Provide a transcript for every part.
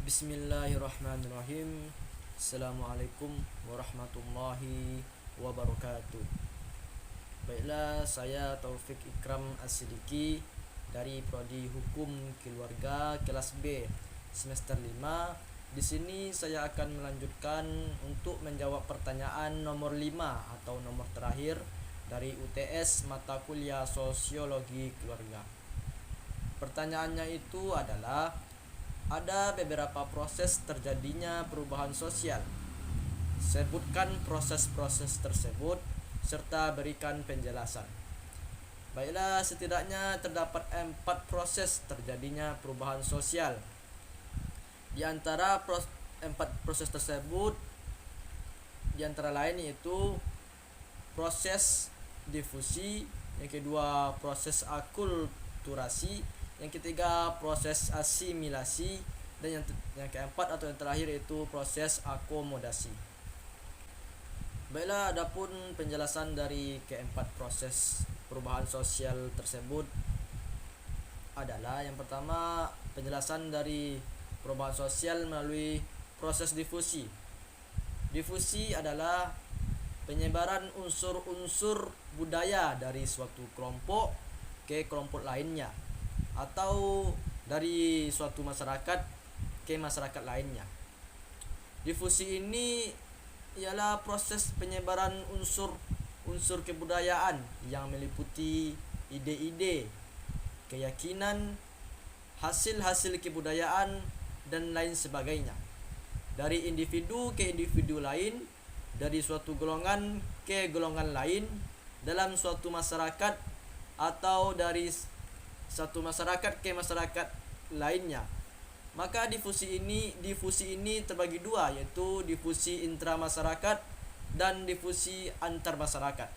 Bismillahirrahmanirrahim. Assalamualaikum warahmatullahi wabarakatuh. Baiklah, saya Taufik Ikram As-Sidiki dari Prodi Hukum Keluarga kelas B semester 5. Di sini saya akan melanjutkan untuk menjawab pertanyaan nomor 5 atau nomor terakhir dari UTS mata kuliah Sosiologi Keluarga. Pertanyaannya itu adalah, ada beberapa proses terjadinya perubahan sosial. Sebutkan proses-proses tersebut serta berikan penjelasan. Baiklah, setidaknya terdapat 4 proses terjadinya perubahan sosial. Di antara 4 proses tersebut, di antara lain yaitu proses difusi, yang kedua proses akulturasi, yang ketiga proses asimilasi, dan yang keempat atau yang terakhir itu proses akomodasi. Baiklah, adapun penjelasan dari keempat proses perubahan sosial tersebut adalah, yang pertama, penjelasan dari perubahan sosial melalui proses difusi. Difusi adalah penyebaran unsur-unsur budaya dari suatu kelompok ke kelompok lainnya, atau dari suatu masyarakat ke masyarakat lainnya. Difusi ini ialah proses penyebaran unsur kebudayaan yang meliputi ide-ide, keyakinan, hasil-hasil kebudayaan, dan lain sebagainya, dari individu ke individu lain, dari suatu golongan ke golongan lain dalam suatu masyarakat, atau dari satu masyarakat ke masyarakat lainnya. Maka difusi ini terbagi dua, yaitu difusi intramasyarakat dan difusi antar masyarakat.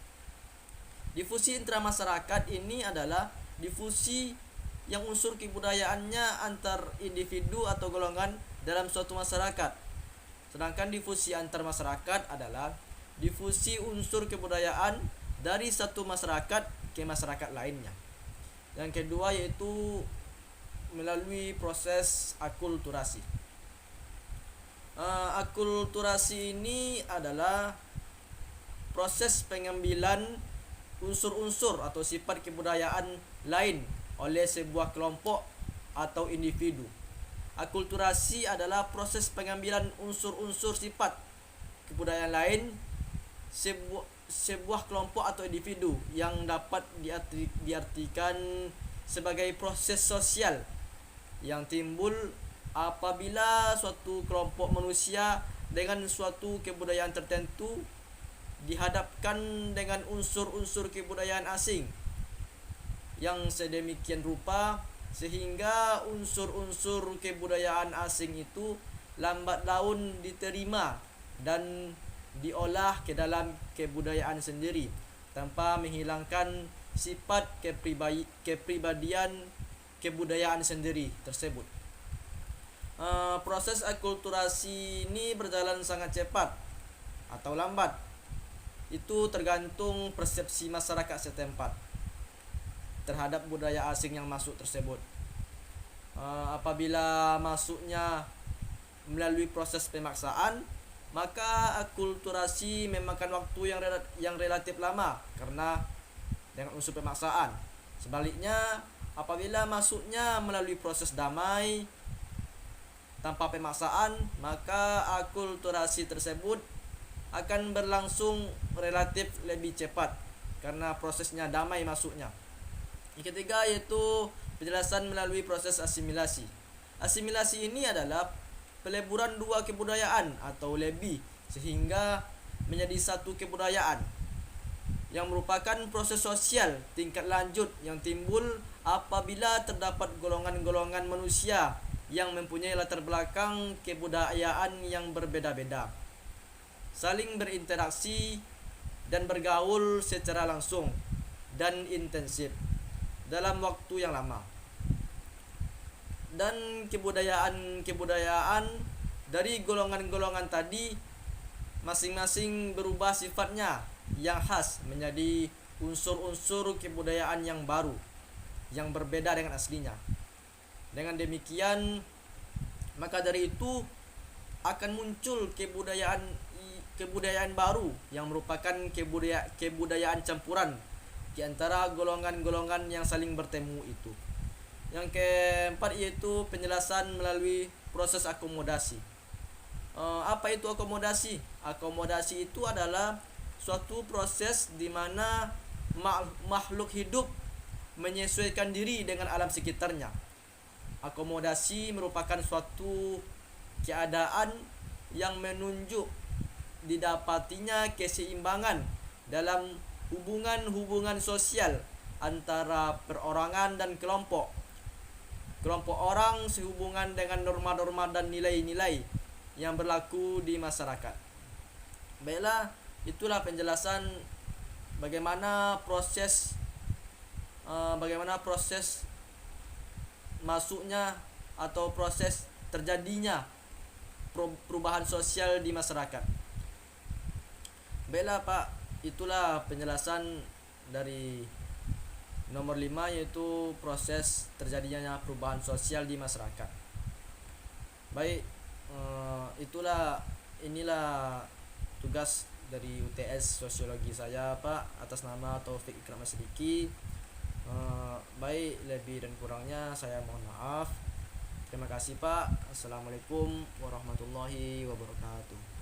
Difusi intramasyarakat ini adalah difusi yang unsur kebudayaannya antar individu atau golongan dalam suatu masyarakat. Sedangkan difusi antar masyarakat adalah difusi unsur kebudayaan dari satu masyarakat ke masyarakat lainnya. Yang kedua yaitu melalui proses akulturasi. Akulturasi ini adalah proses pengambilan unsur-unsur atau sifat kebudayaan lain oleh sebuah kelompok atau individu. Akulturasi adalah proses pengambilan unsur-unsur sifat kebudayaan lain sebuah kelompok atau individu yang dapat diartikan sebagai proses sosial yang timbul apabila suatu kelompok manusia dengan suatu kebudayaan tertentu dihadapkan dengan unsur-unsur kebudayaan asing yang sedemikian rupa sehingga unsur-unsur kebudayaan asing itu lambat laun diterima dan diolah ke dalam kebudayaan sendiri tanpa menghilangkan sifat kepribadian kebudayaan sendiri tersebut. Proses akulturasi ini berjalan sangat cepat atau lambat. Itu tergantung persepsi masyarakat setempat terhadap budaya asing yang masuk tersebut. Apabila masuknya melalui proses pemaksaan, maka akulturasi memakan waktu yang relatif lama karena dengan unsur pemaksaan. Sebaliknya, apabila masuknya melalui proses damai tanpa pemaksaan, maka akulturasi tersebut akan berlangsung relatif lebih cepat karena prosesnya damai masuknya. Yang ketiga yaitu penjelasan melalui proses asimilasi. Asimilasi ini adalah peleburan dua kebudayaan atau lebih sehingga menjadi satu kebudayaan, yang merupakan proses sosial tingkat lanjut yang timbul apabila terdapat golongan-golongan manusia yang mempunyai latar belakang kebudayaan yang berbeda-beda, saling berinteraksi dan bergaul secara langsung dan intensif dalam waktu yang lama. Dan kebudayaan dari golongan-golongan tadi masing-masing berubah sifatnya yang khas menjadi unsur-unsur kebudayaan yang baru yang berbeda dengan aslinya. Dengan demikian, Maka dari itu akan muncul kebudayaan baru yang merupakan kebudayaan campuran di antara golongan-golongan yang saling bertemu itu. Yang keempat yaitu penjelasan melalui proses akomodasi. Apa itu akomodasi? Akomodasi itu adalah suatu proses di mana makhluk hidup menyesuaikan diri dengan alam sekitarnya. Akomodasi merupakan suatu keadaan yang menunjuk didapatinya keseimbangan dalam hubungan-hubungan sosial antara perorangan dan kelompok orang sehubungan dengan norma-norma dan nilai-nilai yang berlaku di masyarakat. Baiklah, itulah penjelasan bagaimana proses masuknya atau proses terjadinya perubahan sosial di masyarakat. Baiklah Pak, itulah penjelasan dari nomor 5, yaitu proses terjadinya perubahan sosial di masyarakat. Baik, inilah tugas dari UTS Sosiologi saya Pak, atas nama Taufik Ikram Sidiki. Baik, lebih dan kurangnya saya mohon maaf. Terima kasih Pak. Assalamualaikum warahmatullahi wabarakatuh.